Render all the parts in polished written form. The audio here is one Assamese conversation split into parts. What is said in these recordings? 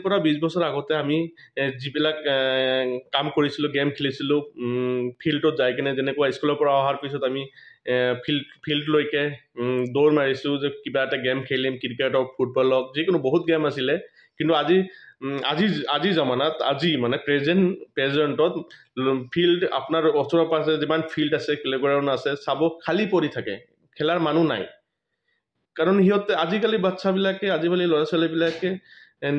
পৰা 20 বছৰ আগতে আমি যিবিলাক কাম কৰিছিলোঁ, গেম খেলিছিলোঁ, ফিল্ডত যাই কিনে যেনেকুৱা স্কুলৰ পৰা অহাৰ পিছত আমি ফিল্ডলৈকে দৌৰ মাৰিছোঁ যে কিবা এটা গেম খেলিম, ক্ৰিকেট হওক, ফুটবল হওক, যিকোনো বহুত গেম আছিলে। কিন্তু আজি জামানাত আজি মানে প্ৰেজেণ্টত ফিল্ড আপোনাৰ ওচৰৰ পাছে যিমান ফিল্ড আছে, প্লেগ্ৰাউণ্ড আছে, চাব খালী পৰি থাকে, খেলাৰ মানুহ নাই। কাৰণ সিহঁতে আজিকালি ল'ৰা ছোৱালীবিলাকে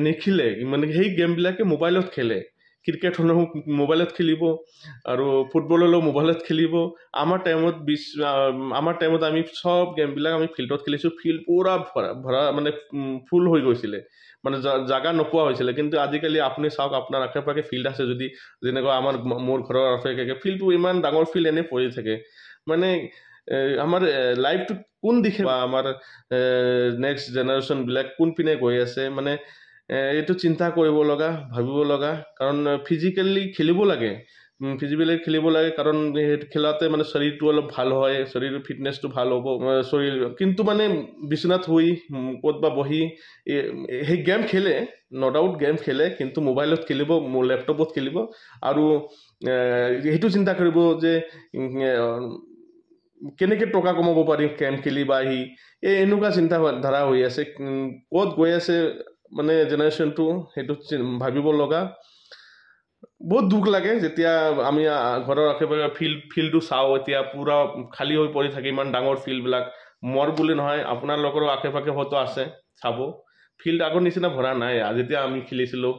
নেখেলে, মানে সেই গেমবিলাকে মোবাইলত খেলে। ক্ৰিকেট হ'লেও মোবাইলত খেলিব আৰু ফুটবল হ'লেও মোবাইলত খেলিব। আমাৰ টাইমত আমি চব গেমবিলাক আমি ফিল্ডত খেলিছোঁ। ফিল্ড পূৰা ভৰা মানে ফুল হৈ গৈছিলে, মানে জাগা নোপোৱা হৈছিলে। কিন্তু আজিকালি আপুনি চাওক, আপোনাৰ আশে পাশে ফিল্ড আছে যদি, যেনেকুৱা মোৰ ঘৰৰ আশে পাশে ফিল্ডটো ইমান ডাঙৰ ফিল্ড এনেই পৰি থাকে। মানে আমাৰ লাইফটো কোন দিশে বা আমাৰ নেক্সট জেনেৰেশ্যনবিলাক কোনপিনে গৈ আছে, মানে এইটো চিন্তা কৰিব লগা, ভাবিব লগা। কাৰণ ফিজিকেলি খেলিব লাগে, কাৰণ খেলাতে মানে শৰীৰটো অলপ ভাল হয়, শৰীৰৰ ফিটনেছটো ভাল হ'ব শৰীৰ। কিন্তু মানে বিচনাত শুই ক'তবা বহি সেই গেম খেলে, ন' ডাউট গেম খেলে, কিন্তু মোবাইলত খেলিব, লেপটপত খেলিব। আৰু সেইটো চিন্তা কৰিব যে কেনেকৈ টকা কমাব পাৰিম গেম খেলি বা এনেকুৱা চিন্তাধাৰা হৈ আছে। ক'ত গৈ আছে মানে জেনেৰেশ্যনটো, সেইটো ভাবিব লগা। বহুত দুখ লাগে যেতিয়া আমি ঘৰৰ আশে পাশে ফিল্ডটো চাওঁ, এতিয়া পূৰা খালী হৈ পৰি থাকে, ইমান ডাঙৰ ফিল্ডবিলাক। মোৰ বুলি নহয়, আপোনালোকৰো আশে পাশে হয়তো আছে, চাব ফিল্ড আগৰ নিচিনা ভৰা নাই। যেতিয়া আমি খেলিছিলোঁ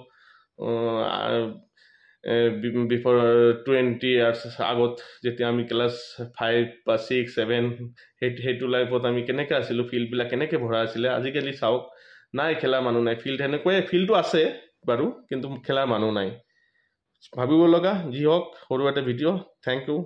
বিফৰ 20 ইয়াৰ্ছ আগত, যেতিয়া আমি ক্লাছ 5 বা 6, 7, সেইটো লাইফত আমি কেনেকৈ আছিলোঁ, ফিল্ডবিলাক কেনেকৈ ভৰা আছিলে। আজিকালি চাওক, নাই, খেলা মানুহ নাই। সেনেকুৱাই ফিল্ডটো আছে বাৰু, কিন্তু খেলাৰ মানুহ নাই। ভাবিব লগা। যি হওক, সৰু এটা ভিডিঅ'। Thank U.